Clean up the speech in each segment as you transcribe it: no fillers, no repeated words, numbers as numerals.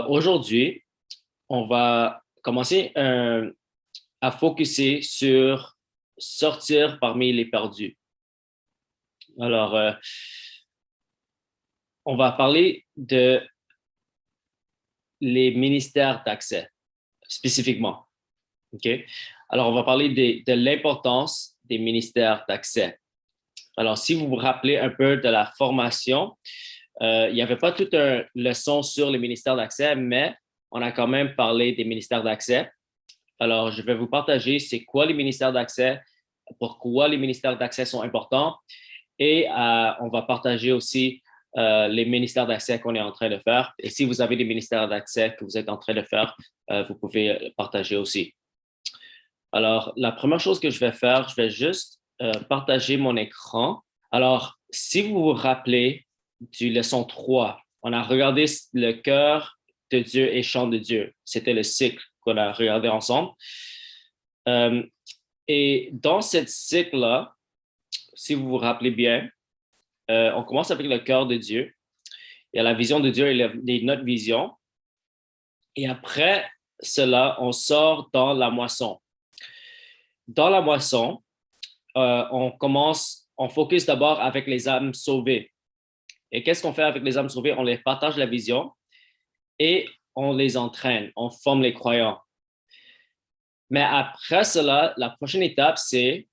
Aujourd'hui, on va commencer à focuser sur sortir parmi les perdus. Alors, on va parler de les ministères d'accès spécifiquement. OK? Alors, on va parler de l'importance des ministères d'accès. Alors, si vous vous rappelez un peu de la formation, il n'y avait pas toute une leçon sur les ministères d'accès, mais on a quand même parlé des ministères d'accès. Alors, je vais vous partager c'est quoi les ministères d'accès, pourquoi les ministères d'accès sont importants et on va partager aussi les ministères d'accès qu'on est en train de faire. Et si vous avez des ministères d'accès que vous êtes en train de faire, vous pouvez partager aussi. Alors, la première chose que je vais faire, je vais juste partager mon écran. Alors, si vous vous rappelez du leçon 3, on a regardé le cœur de Dieu et chant de Dieu. C'était le cycle qu'on a regardé ensemble. Et dans cette cycle-là, si vous vous rappelez bien, on commence avec le cœur de Dieu. Il y a la vision de Dieu et notre vision. Et après cela, on sort dans la moisson. Dans la moisson, on focus d'abord avec les âmes sauvées. Et qu'est-ce qu'on fait avec les âmes sauvées? On les partage la vision et on les entraîne, on forme les croyants. Mais après cela, la prochaine étape, c'est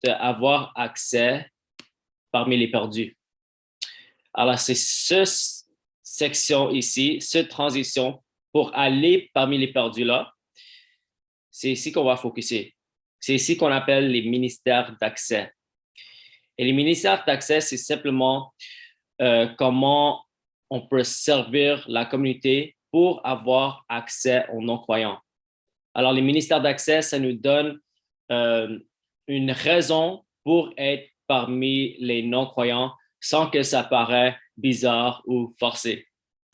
d'avoir accès parmi les perdus. Alors, c'est cette section ici, cette transition pour aller parmi les perdus là. C'est ici qu'on va focuser. C'est ici qu'on appelle les ministères d'accès. Et les ministères d'accès, c'est simplement comment on peut servir la communauté pour avoir accès aux non-croyants. Alors, les ministères d'accès, ça nous donne une raison pour être parmi les non-croyants sans que ça paraisse bizarre ou forcé.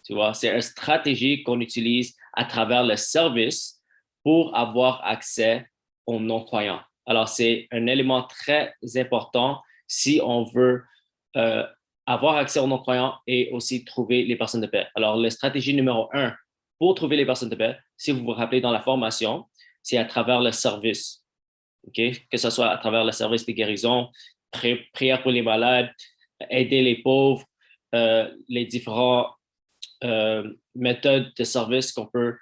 Tu vois, c'est une stratégie qu'on utilise à travers le service pour avoir accès aux non-croyants. Alors, c'est un élément très important si on veut avoir accès aux non-croyants et aussi trouver les personnes de paix. Alors, la stratégie numéro 1 pour trouver les personnes de paix, si vous vous rappelez dans la formation, c'est à travers le service. Okay? Que ce soit à travers le service de guérison, prière pour les malades, aider les pauvres, les différentes méthodes de service qu'on peut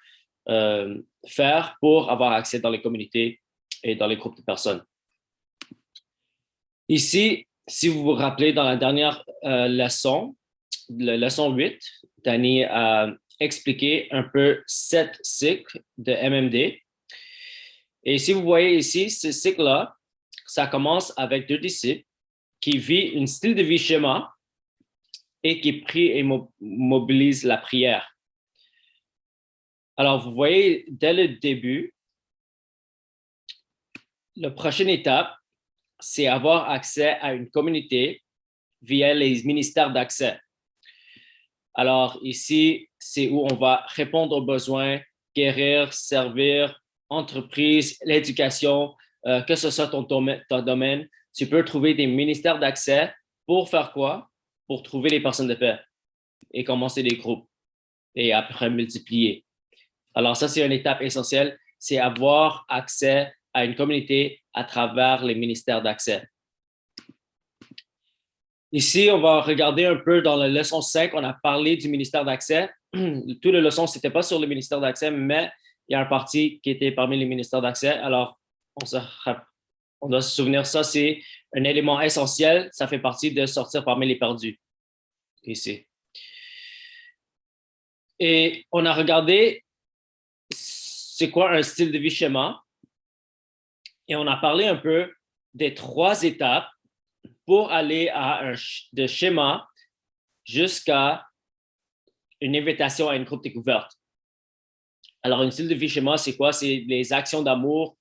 faire pour avoir accès dans les communautés et dans les groupes de personnes. Ici, si vous vous rappelez dans la dernière leçon, la leçon 8, Danny a expliqué un peu 7 cycles de MMD. Et si vous voyez ici, ce cycle-là, ça commence avec 2 disciples qui vivent un style de vie schéma et qui prient et mobilisent la prière. Alors, vous voyez, dès le début, la prochaine étape, c'est avoir accès à une communauté via les ministères d'accès. Alors, ici, c'est où on va répondre aux besoins, guérir, servir, entreprise, l'éducation, que ce soit ton domaine. Tu peux trouver des ministères d'accès pour faire quoi? Pour trouver les personnes de paix et commencer des groupes et après multiplier. Alors, ça, c'est une étape essentielle, c'est avoir accès à une communauté à travers les ministères d'accès. Ici, on va regarder un peu dans la leçon 5, on a parlé du ministère d'accès. Toute la leçon, ce n'était pas sur le ministère d'accès, mais il y a un parti qui était parmi les ministères d'accès. Alors, on doit se souvenir, ça, c'est un élément essentiel. Ça fait partie de sortir parmi les perdus. Ici. Et on a regardé c'est quoi un style de vie schéma. Et on a parlé un peu des 3 étapes pour aller de schéma jusqu'à une invitation à une groupe découverte. Alors, un style de vie schéma, c'est quoi? C'est les actions d'amour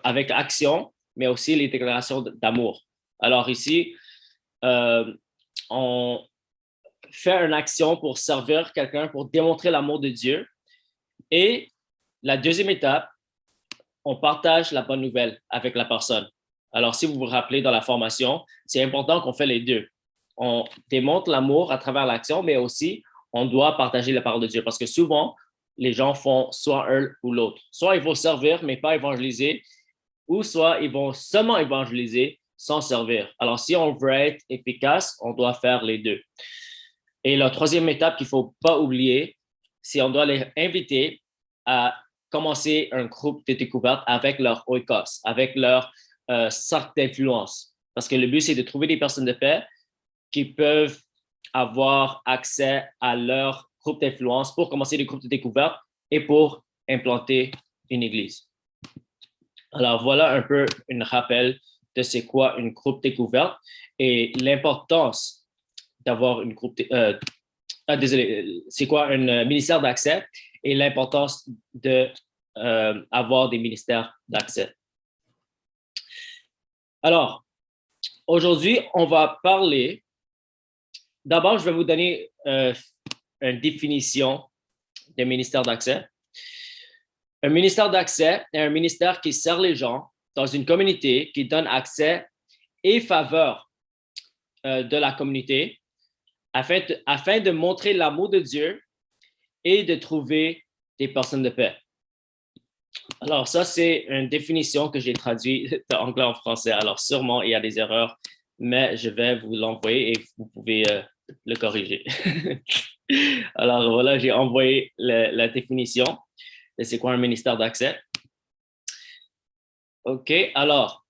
avec action, mais aussi les déclarations d'amour. Alors ici, on fait une action pour servir quelqu'un, pour démontrer l'amour de Dieu. Et la deuxième étape, on partage la bonne nouvelle avec la personne. Alors, si vous vous rappelez dans la formation, c'est important qu'on fait les deux. On démontre l'amour à travers l'action, mais aussi on doit partager la parole de Dieu parce que souvent, les gens font soit un ou l'autre. Soit ils vont servir, mais pas évangéliser, ou soit ils vont seulement évangéliser sans servir. Alors, si on veut être efficace, on doit faire les deux. Et la troisième étape qu'il ne faut pas oublier, c'est qu'on doit les inviter à commencer un groupe de découverte avec leur oikos, avec leur cercle d'influence. Parce que le but, c'est de trouver des personnes de paix qui peuvent avoir accès à leur groupe d'influence pour commencer des groupes de découverte et pour implanter une église. Alors, voilà un peu un rappel de c'est quoi une groupe découverte et l'importance d'avoir une groupe, désolé, c'est quoi un ministère d'accès et l'importance d'avoir des ministères d'accès. Alors, aujourd'hui, on va parler, d'abord, je vais vous donner une définition de ministère d'accès. Un ministère d'accès est un ministère qui sert les gens dans une communauté, qui donne accès et faveur de la communauté afin de montrer l'amour de Dieu et de trouver des personnes de paix. Alors, ça, c'est une définition que j'ai traduite d'anglais en français. Alors, sûrement, il y a des erreurs, mais je vais vous l'envoyer et vous pouvez le corriger. Alors, voilà, j'ai envoyé la définition de c'est quoi un ministère d'accès. OK, alors,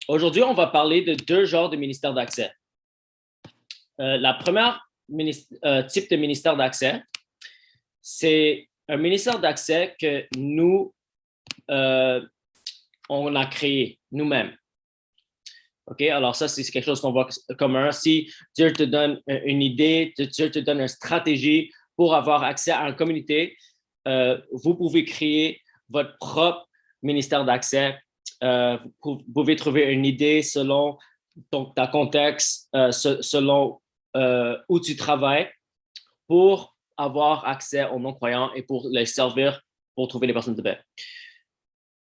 aujourd'hui, on va parler de deux genres de ministères d'accès. La première type de ministère d'accès, c'est un ministère d'accès que nous, on a créé nous-mêmes. OK, alors ça, c'est quelque chose qu'on voit commun. Si Dieu te donne une idée, Dieu te donne une stratégie pour avoir accès à une communauté, vous pouvez créer votre propre ministère d'accès. Vous pouvez trouver une idée selon ta contexte, selon où tu travailles pour avoir accès aux non-croyants et pour les servir pour trouver les personnes de paix.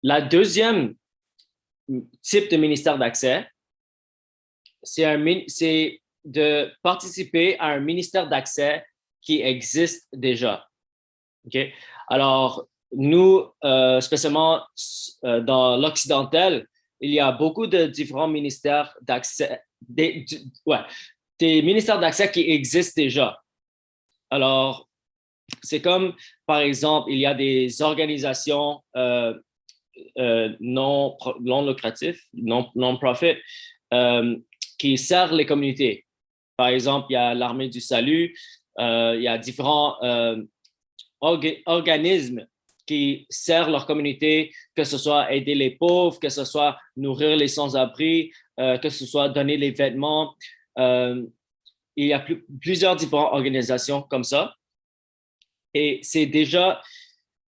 La deuxième type de ministère d'accès, c'est de participer à un ministère d'accès qui existe déjà. Okay? Alors, nous, spécialement dans l'occidental, il y a beaucoup de différents ministères d'accès, des ministères d'accès qui existent déjà. Alors, c'est comme, par exemple, il y a des organisations non lucratives, non-profit, qui servent les communautés. Par exemple, il y a l'Armée du Salut, il y a différents organismes qui servent leur communauté, que ce soit aider les pauvres, que ce soit nourrir les sans-abri, que ce soit donner les vêtements. Il y a plusieurs différentes organisations comme ça. Et c'est déjà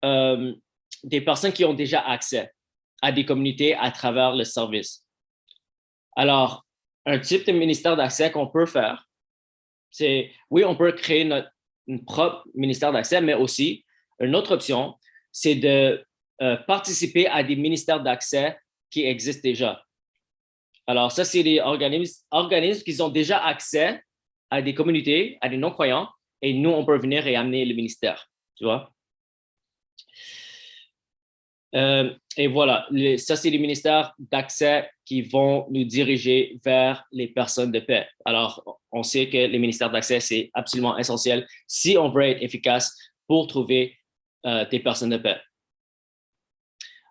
des personnes qui ont déjà accès à des communautés à travers le service. Alors, un type de ministère d'accès qu'on peut faire, c'est, oui, on peut créer notre propre ministère d'accès, mais aussi, une autre option, c'est de participer à des ministères d'accès qui existent déjà. Alors, ça, c'est des organismes qui ont déjà accès à des communautés, à des non-croyants, et nous, on peut venir et amener le ministère, tu vois. Et voilà, ça, c'est les ministères d'accès qui vont nous diriger vers les personnes de paix. Alors, on sait que les ministères d'accès, c'est absolument essentiel si on veut être efficace pour trouver des personnes de paix.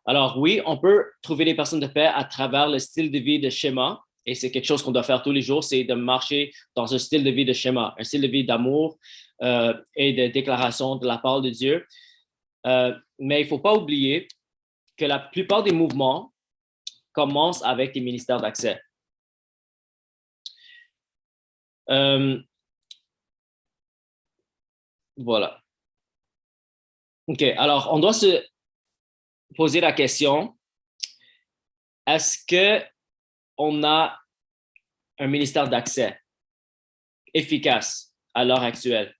Alors, oui, on peut trouver des personnes de paix à travers le style de vie de schéma, et c'est quelque chose qu'on doit faire tous les jours, c'est de marcher dans un style de vie de schéma, un style de vie d'amour et de déclaration de la parole de Dieu. Mais il ne faut pas oublier que la plupart des mouvements commencent avec des ministères d'accès. Voilà. OK, alors on doit se poser la question, est-ce qu'on a un ministère d'accès efficace à l'heure actuelle?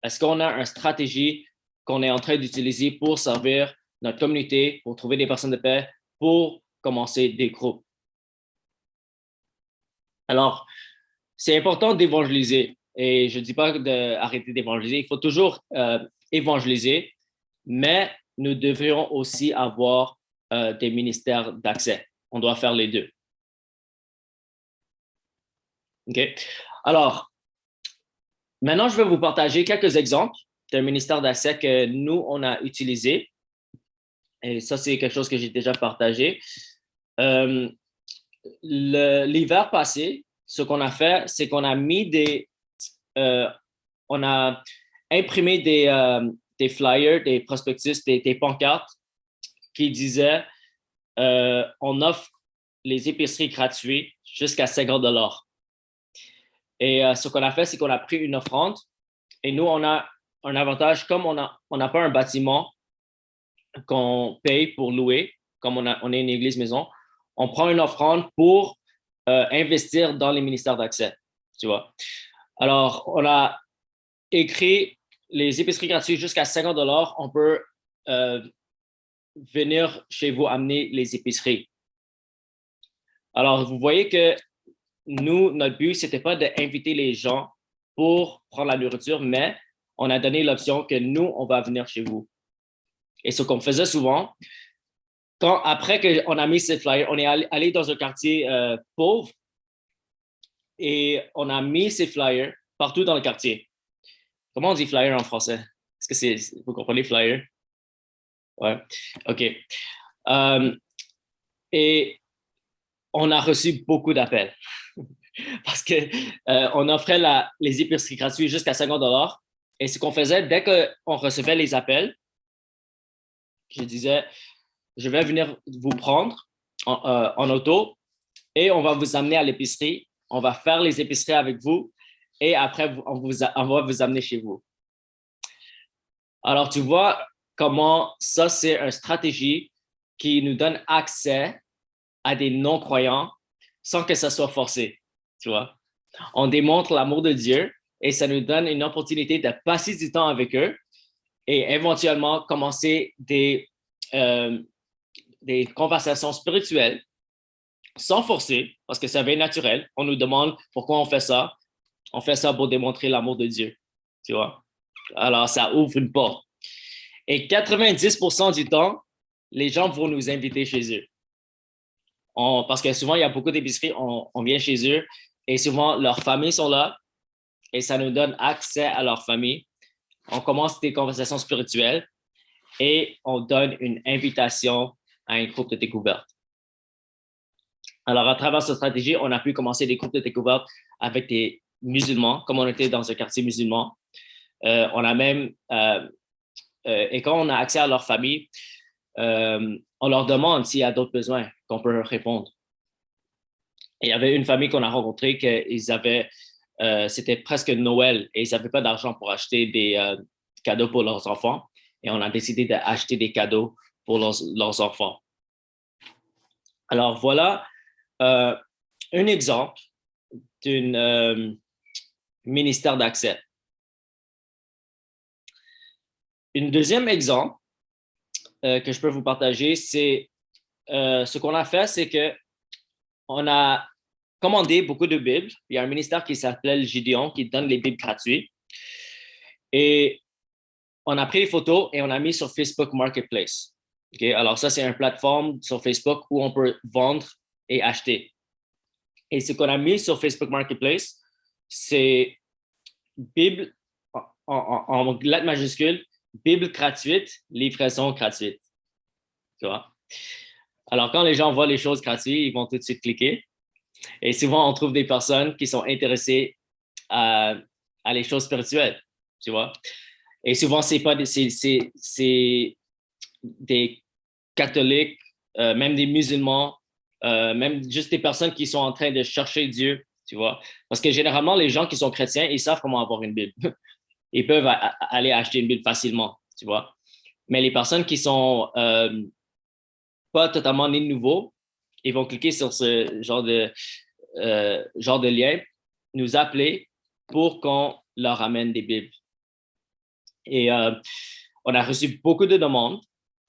Est-ce qu'on a une stratégie qu'on est en train d'utiliser pour servir notre communauté, pour trouver des personnes de paix, pour commencer des groupes? Alors, c'est important d'évangéliser. Et je ne dis pas d'arrêter d'évangéliser. Il faut toujours évangéliser, mais nous devrions aussi avoir des ministères d'accès. On doit faire les deux. OK? Alors, maintenant, je vais vous partager quelques exemples d'un ministère d'accès que nous, on a utilisé. Et ça, c'est quelque chose que j'ai déjà partagé. L'hiver passé, ce qu'on a fait, c'est qu'on a mis on a imprimé des flyers, des prospectus, des pancartes qui disaient on offre les épiceries gratuites jusqu'à 50 $. Et ce qu'on a fait, c'est qu'on a pris une offrande et nous, on a un avantage, comme on n'a pas un bâtiment qu'on paye pour louer, comme on est une église maison, on prend une offrande pour investir dans les ministères d'accès, tu vois. Alors, on a écrit les épiceries gratuites jusqu'à 50 $. On peut venir chez vous amener les épiceries. Alors, vous voyez que nous, notre but, c'était pas d'inviter les gens pour prendre la nourriture, mais on a donné l'option que nous, on va venir chez vous. Et ce qu'on faisait souvent, après qu'on a mis ces flyers, on est allé dans un quartier pauvre et on a mis ces flyers partout dans le quartier. Comment on dit flyer en français? Est-ce que vous comprenez flyer? Ouais, OK. Et on a reçu beaucoup d'appels parce qu'on offrait les épiceries gratuites jusqu'à 50 $. Et ce qu'on faisait, dès qu'on recevait les appels, je disais, je vais venir vous prendre en auto et on va vous amener à l'épicerie. On va faire les épiceries avec vous et après, on va vous amener chez vous. Alors, tu vois comment ça, c'est une stratégie qui nous donne accès à des non-croyants sans que ça soit forcé, tu vois. On démontre l'amour de Dieu et ça nous donne une opportunité de passer du temps avec eux et éventuellement commencer des conversations spirituelles sans forcer, parce que ça vient naturel. On nous demande pourquoi on fait ça. On fait ça pour démontrer l'amour de Dieu, tu vois. Alors, ça ouvre une porte. Et 90% du temps, les gens vont nous inviter chez eux. Parce que souvent, il y a beaucoup d'épiceries, on vient chez eux et souvent, leurs familles sont là et ça nous donne accès à leur famille. On commence des conversations spirituelles et on donne une invitation à un groupe de découverte. Alors, à travers cette stratégie, on a pu commencer des groupes de découverte avec des musulmans, comme on était dans un quartier musulman. On a même, et quand on a accès à leur famille, on leur demande s'il y a d'autres besoins qu'on peut leur répondre. Et il y avait une famille qu'on a rencontrée qu'ils avaient, c'était presque Noël et ils n'avaient pas d'argent pour acheter des cadeaux pour leurs enfants. Et on a décidé d'acheter des cadeaux pour leurs enfants. Alors voilà un exemple d'un ministère d'accès. Un deuxième exemple que je peux vous partager, c'est ce qu'on a fait, c'est qu'on a commandé beaucoup de Bibles. Il y a un ministère qui s'appelle Gideon qui donne les Bibles gratuites. Et on a pris les photos et on a mis sur Facebook Marketplace. Okay? Alors ça, c'est une plateforme sur Facebook où on peut vendre et acheter. Et ce qu'on a mis sur Facebook Marketplace, c'est Bible en lettres majuscules, Bible gratuite, livraison gratuite. Tu vois? Alors, quand les gens voient les choses gratuites, ils vont tout de suite cliquer. Et souvent, on trouve des personnes qui sont intéressées à les choses spirituelles, tu vois? Et souvent, c'est des catholiques, même des musulmans, même juste des personnes qui sont en train de chercher Dieu, tu vois? Parce que généralement, les gens qui sont chrétiens, ils savent comment avoir une Bible. Ils peuvent aller acheter une Bible facilement, tu vois? Mais les personnes qui sont pas totalement nés de nouveau, ils vont cliquer sur ce genre de lien, nous appeler pour qu'on leur amène des Bibles. Et on a reçu beaucoup de demandes.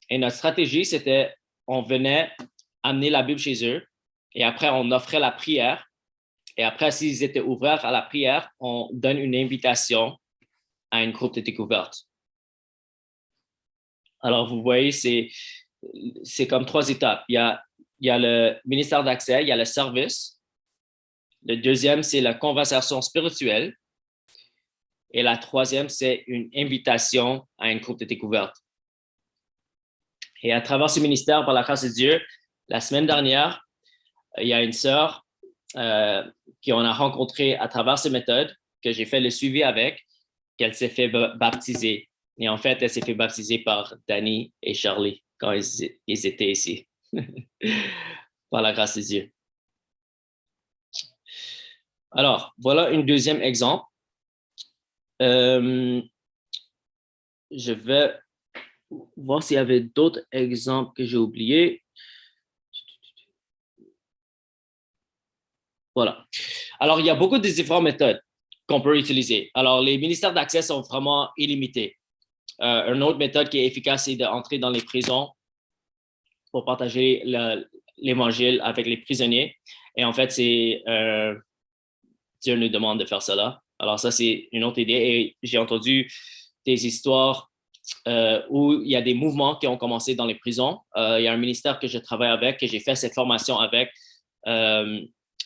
Et notre stratégie, c'était on venait amener la Bible chez eux et après, on offrait la prière Et après, s'ils étaient ouverts à la prière, on donne une invitation à une groupe de découverte. Alors, vous voyez, c'est comme 3 étapes. Il y a le ministère d'accès, il y a le service. Le deuxième, c'est la conversation spirituelle. Et la troisième, c'est une invitation à une groupe de découverte. Et à travers ce ministère, par la grâce de Dieu, la semaine dernière, il y a une sœur qu'on a rencontrée à travers ces méthodes, que j'ai fait le suivi avec, qu'elle s'est fait baptiser. Et en fait, elle s'est fait baptiser par Danny et Charlie quand ils étaient ici. Par la grâce de Dieu. Alors, voilà un deuxième exemple. Je vais voir s'il y avait d'autres exemples que j'ai oubliés. Voilà. Alors, il y a beaucoup de différentes méthodes qu'on peut utiliser. Alors, les ministères d'accès sont vraiment illimités. Une autre méthode qui est efficace, c'est d'entrer dans les prisons pour partager l'évangile avec les prisonniers. Et en fait, Dieu nous demande de faire cela. Alors, ça, c'est une autre idée. Et j'ai entendu des histoires où il y a des mouvements qui ont commencé dans les prisons. Il y a un ministère que je travaille avec, que j'ai fait cette formation avec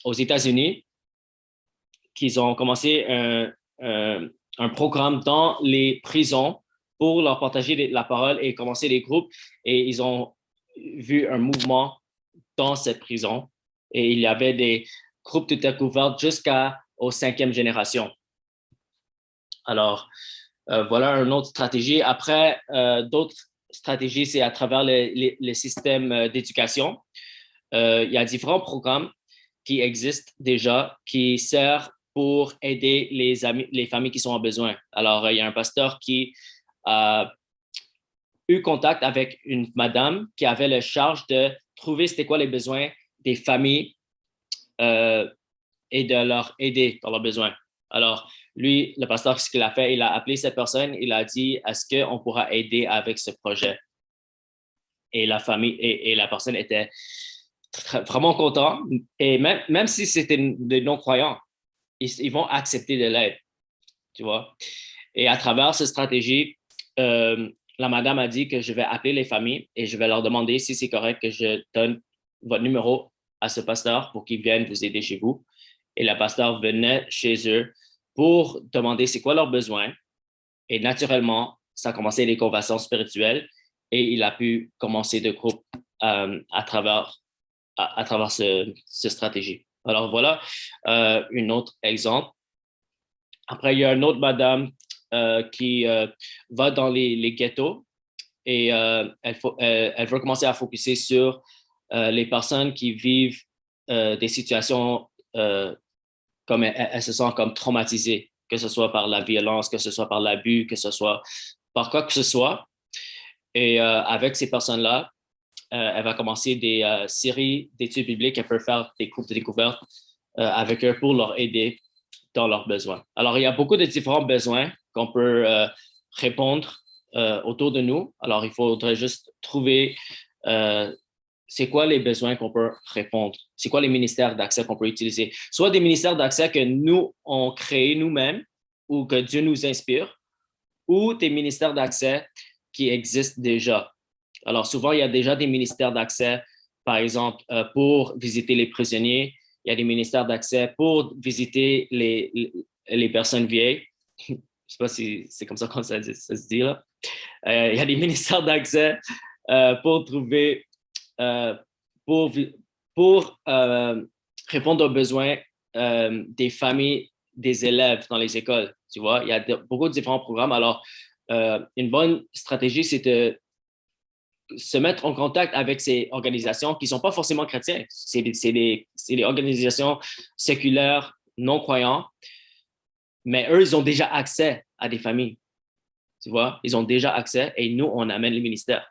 aux États-Unis, qu'ils ont commencé un programme dans les prisons pour leur partager la parole et commencer des groupes. Et ils ont vu un mouvement dans cette prison. Et il y avait des groupes de découverte jusqu'aux 5e génération. Alors, voilà une autre stratégie. Après, d'autres stratégies, c'est à travers les systèmes d'éducation. Il y a différents programmes qui existent déjà, qui servent pour aider les familles qui sont en besoin. Alors, il y a un pasteur qui a eu contact avec une madame qui avait la charge de trouver c'était quoi les besoins des familles et de leur aider dans leurs besoins. Alors, lui, le pasteur, ce qu'il a fait, il a appelé cette personne, il a dit, est-ce qu'on pourra aider avec ce projet? Et la famille et la personne était vraiment content. Et même si c'était des non-croyants, ils vont accepter de l'aide, tu vois. Et à travers cette stratégie, la madame a dit que je vais appeler les familles et je vais leur demander si c'est correct que je donne votre numéro à ce pasteur pour qu'il vienne vous aider chez vous. Et le pasteur venait chez eux pour demander c'est quoi leurs besoins. Et naturellement, ça a commencé les conversations spirituelles et il a pu commencer de groupes à travers cette stratégie. Alors voilà un autre exemple. Après, il y a une autre madame qui va dans les ghettos et elle veut commencer à focuser sur les personnes qui vivent des situations comme elles se sentent comme traumatisées, que ce soit par la violence, que ce soit par l'abus, que ce soit par quoi que ce soit. Et avec ces personnes-là, elle va commencer des séries d'études bibliques. Elle peut faire des groupes de découverte avec eux pour leur aider dans leurs besoins. Alors, il y a beaucoup de différents besoins qu'on peut répondre autour de nous. Alors, il faudrait juste trouver c'est quoi les besoins qu'on peut répondre? C'est quoi les ministères d'accès qu'on peut utiliser? Soit des ministères d'accès que nous, on crée nous-mêmes ou que Dieu nous inspire, ou des ministères d'accès qui existent déjà. Alors, souvent, il y a déjà des ministères d'accès, par exemple, pour visiter les prisonniers. Il y a des ministères d'accès pour visiter les personnes vieilles. Je ne sais pas si c'est comme ça qu'on ça se dit là. Il y a des ministères d'accès pour trouver euh, pour, pour répondre aux besoins des familles, des élèves dans les écoles. Tu vois, il y a beaucoup de différents programmes. Alors, une bonne stratégie, c'est de se mettre en contact avec ces organisations qui ne sont pas forcément chrétiennes. C'est des organisations séculaires, non-croyantes, mais eux, ils ont déjà accès à des familles. Tu vois, ils ont déjà accès et nous, on amène les ministères.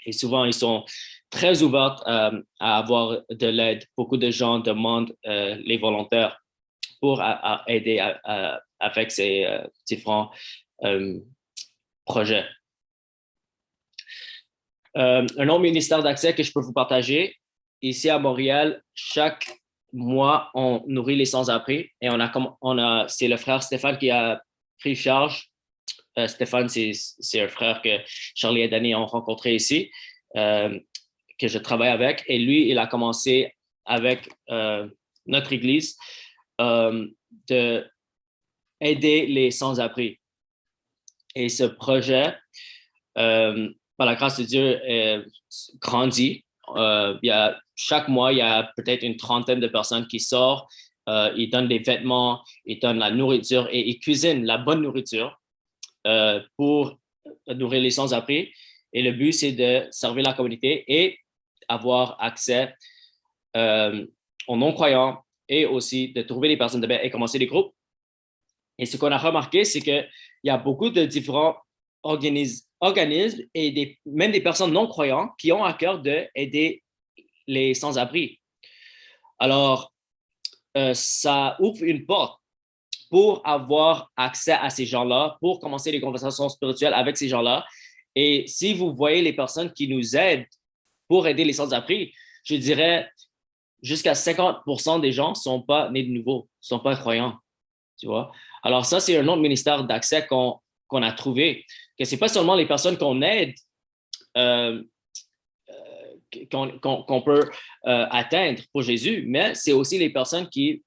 Et souvent, ils sont très ouverts à avoir de l'aide. Beaucoup de gens demandent les volontaires pour aider avec ces différents projets. Un autre ministère d'accès que je peux vous partager, ici à Montréal, chaque moi, on nourrit les sans-abri et c'est le frère Stéphane qui a pris charge. Stéphane, c'est un frère que Charlie et Danny ont rencontré ici, que je travaille avec. Et lui, il a commencé avec notre église de aider les sans-abri. Et ce projet, par la grâce de Dieu, grandit. Chaque mois, il y a peut-être une trentaine de personnes qui sortent. Ils donnent des vêtements, ils donnent la nourriture et ils cuisinent la bonne nourriture pour nourrir les sans-abri. Et le but, c'est de servir la communauté et avoir accès aux non-croyants et aussi de trouver des personnes de bien et commencer des groupes. Et ce qu'on a remarqué, c'est qu'il y a beaucoup de différents organismes et même des personnes non-croyantes qui ont à cœur d'aider les sans-abri. Alors, ça ouvre une porte pour avoir accès à ces gens-là, pour commencer des conversations spirituelles avec ces gens-là. Et si vous voyez les personnes qui nous aident pour aider les sans-abri, je dirais jusqu'à 50% des gens ne sont pas nés de nouveau, ne sont pas croyants, tu vois. Alors ça, c'est un autre ministère d'accès qu'on a trouvé, que ce n'est pas seulement les personnes qu'on aide, qu'on peut atteindre pour Jésus, mais c'est aussi les personnes qui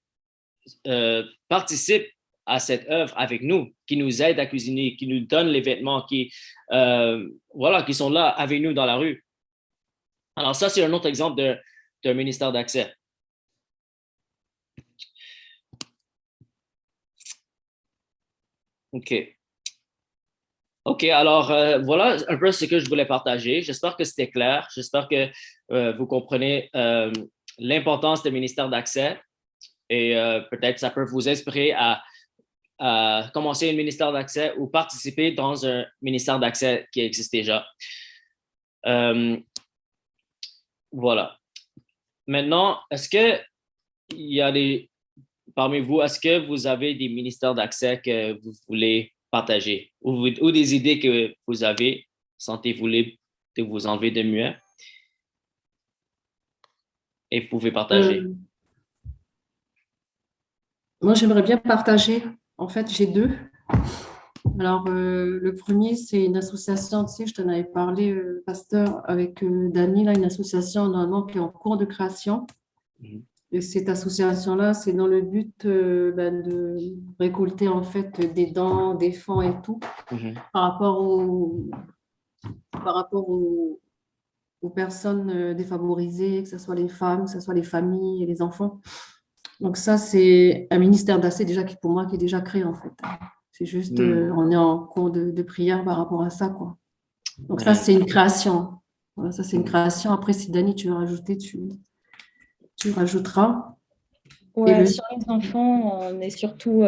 participent à cette œuvre avec nous, qui nous aident à cuisiner, qui nous donnent les vêtements, voilà, qui sont là avec nous dans la rue. Alors ça, c'est un autre exemple d'un ministère d'accès. OK. OK, alors voilà un peu ce que je voulais partager. J'espère que c'était clair. J'espère que vous comprenez l'importance du ministère d'accès et peut-être ça peut vous inspirer à commencer un ministère d'accès ou participer dans un ministère d'accès qui existe déjà. Voilà. Maintenant, est-ce qu'il y a parmi vous, est-ce que vous avez des ministères d'accès que vous voulez partager ou des idées que vous avez, sentez-vous libre de vous enlever de mieux et vous pouvez partager? Moi, j'aimerais bien partager. En fait, j'ai deux. Alors, le premier, c'est une association, tu sais, je t'en avais parlé, pasteur, avec Dany, là, une association normalement qui est en cours de création. Mhm. Et cette association-là, c'est dans le but de récolter en fait des dons, des fonds et tout Mhm. par rapport aux personnes défavorisées, que ce soit les femmes, que ce soit les familles et les enfants. Donc ça, c'est un ministère d'accès déjà qui pour moi qui est déjà créé en fait. C'est juste, on est en cours de prière par rapport à ça, quoi. Donc ça, c'est une création. Voilà, ça, c'est une création. Après, si Dany, tu veux rajouter, tu rajouteras. Et Ouais, sur les enfants, on est surtout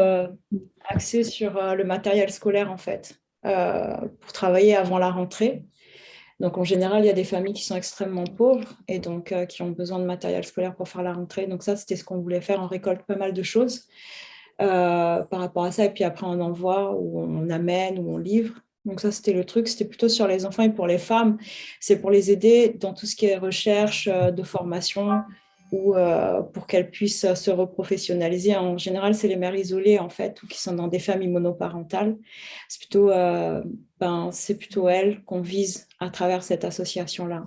axé sur le matériel scolaire, en fait, pour travailler avant la rentrée. Donc, en général, il y a des familles qui sont extrêmement pauvres et donc qui ont besoin de matériel scolaire pour faire la rentrée. Donc, ça, c'était ce qu'on voulait faire. On récolte pas mal de choses par rapport à ça. Et puis après, on envoie ou on amène ou on livre. Donc, ça, c'était le truc. C'était plutôt sur les enfants et pour les femmes. C'est pour les aider dans tout ce qui est recherche de formation ou pour qu'elles puissent se reprofessionnaliser. En général, c'est les mères isolées, en fait, ou qui sont dans des familles monoparentales. C'est plutôt elles qu'on vise à travers cette association-là.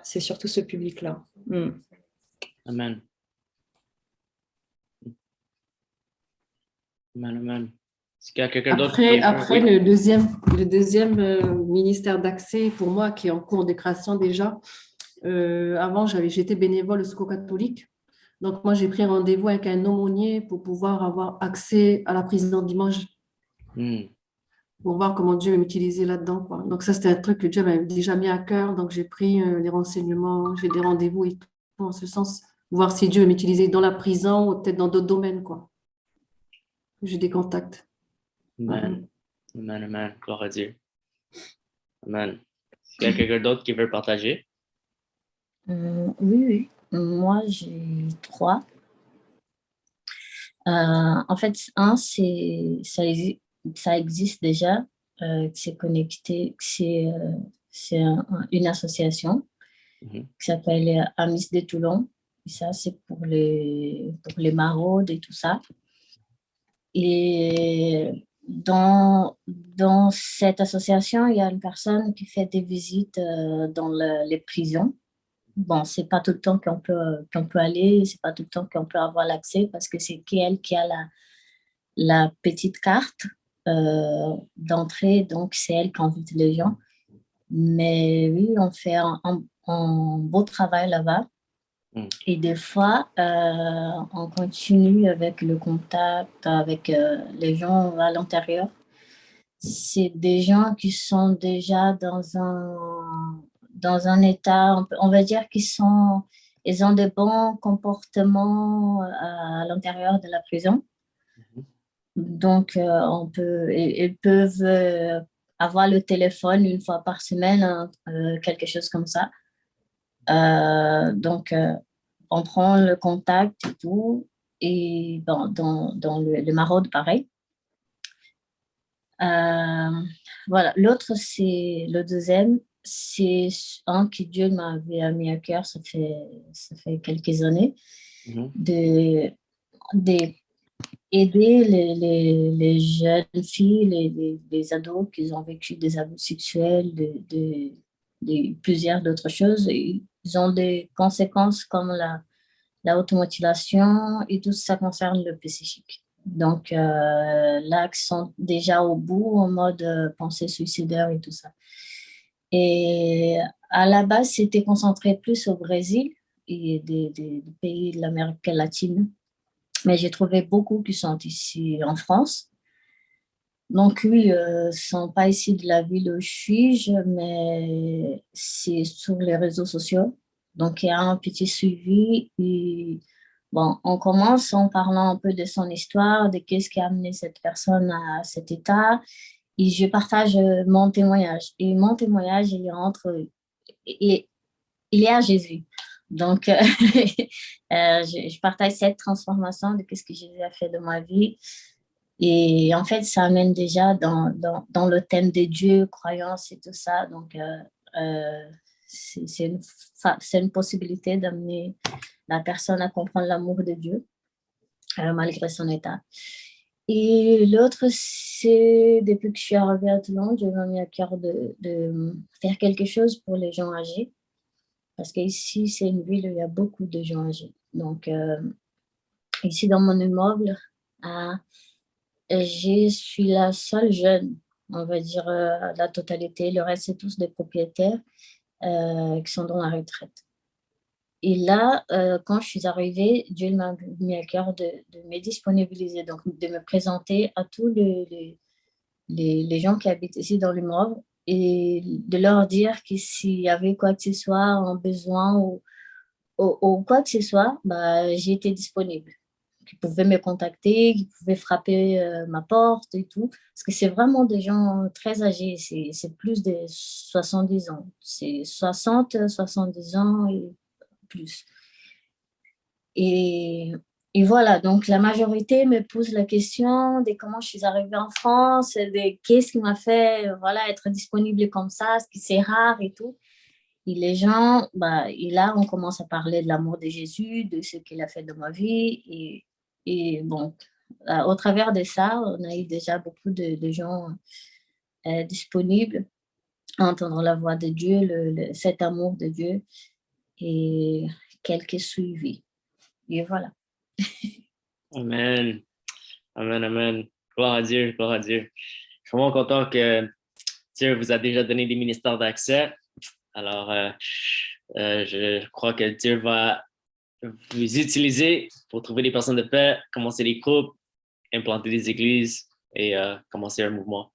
C'est surtout ce public-là. Amen. Amen, amen. Est-ce qu'il y a quelqu'un d'autre Après, oui. le deuxième ministère d'accès, pour moi, qui est en cours de création déjà, avant, j'étais bénévole au Secours catholique. Donc, moi, j'ai pris rendez-vous avec un aumônier pour pouvoir avoir accès à la prison dimanche, pour voir comment Dieu m'utilisait là-dedans, quoi. Donc, ça, c'était un truc que Dieu m'avait déjà mis à cœur. Donc, j'ai pris les renseignements, j'ai des rendez-vous et tout en ce sens, voir si Dieu m'utilisait dans la prison ou peut-être dans d'autres domaines, quoi. J'ai des contacts. Amen. Amen, amen. Gloire à Dieu. Amen. Est-ce qu'il y a quelqu'un d'autre qui veut partager? Oui. Moi, j'ai trois. En fait, ça existe déjà. C'est connecté. C'est une association qui s'appelle Amis de Toulon. Et ça, c'est pour les maraudes et tout ça. Et dans cette association, il y a une personne qui fait des visites dans les prisons. Bon, c'est pas tout le temps qu'on peut aller, c'est pas tout le temps qu'on peut avoir l'accès parce que c'est elle qui a la petite carte d'entrée, donc c'est elle qui invite les gens. Mais oui, on fait un beau travail là-bas. Et des fois, on continue avec le contact avec les gens à l'intérieur. C'est des gens qui sont déjà dans un état, on va dire ils ont de bons comportements à l'intérieur de la prison. Donc, ils peuvent avoir le téléphone une fois par semaine, hein, quelque chose comme ça. Donc, on prend le contact et tout. Et dans le maraude, pareil. Voilà. Le deuxième, c'est un que Dieu m'avait mis à cœur, ça fait quelques années, d'aider les jeunes filles, les ados qui ont vécu des abus sexuels, plusieurs d'autres choses. Ils ont des conséquences comme la automutilation et tout ça concerne le psychique. Donc là, ils sont déjà au bout en mode pensée suicidaire et tout ça. Et à la base, c'était concentré plus au Brésil et des pays de l'Amérique latine. Mais j'ai trouvé beaucoup qui sont ici en France. Donc oui, ne sont pas ici de la ville où je suis, mais c'est sur les réseaux sociaux. Donc il y a un petit suivi. Et, bon, on commence en parlant un peu de son histoire, de qu'est-ce qui a amené cette personne à cet état. Et je partage mon témoignage. Et mon témoignage, il est à Jésus. Donc, je partage cette transformation de ce que Jésus a fait de ma vie. Et en fait, ça amène déjà dans le thème des dieux, croyances et tout ça. Donc, c'est une possibilité d'amener la personne à comprendre l'amour de Dieu, malgré son état. Et l'autre, c'est depuis que je suis arrivée à Toulon, Dieu m'a mis à cœur de faire quelque chose pour les gens âgés. Parce qu'ici, c'est une ville où il y a beaucoup de gens âgés. Donc, ici, dans mon immeuble, je suis la seule jeune, on va dire la totalité. Le reste, c'est tous des propriétaires qui sont dans la retraite. Et là, quand je suis arrivée, Dieu m'a mis à cœur de me disponibiliser, donc de me présenter à tous les gens qui habitent ici dans l'immeuble et de leur dire que s'il y avait quoi que ce soit, un besoin ou quoi que ce soit, j'ai été disponible. Qui pouvaient me contacter, qui pouvaient frapper ma porte et tout. Parce que c'est vraiment des gens très âgés, c'est plus de 70 ans. C'est 60, 70 ans et plus. Et voilà, donc la majorité me pose la question de comment je suis arrivée en France, de qu'est-ce qui m'a fait voilà, être disponible comme ça, ce qui c'est rare et tout. Et les gens, et là, on commence à parler de l'amour de Jésus, de ce qu'il a fait de ma vie. Et bon, au travers de ça, on a eu déjà beaucoup de gens disponibles à entendre la voix de Dieu, cet amour de Dieu et quelques suivis. Et voilà. Amen. Amen, amen. Gloire à Dieu, gloire à Dieu. Je suis vraiment content que Dieu vous a déjà donné des ministères d'accès. Alors, je crois que Dieu va vous utiliser pour trouver des personnes de paix, commencer des groupes, implanter des églises et commencer un mouvement.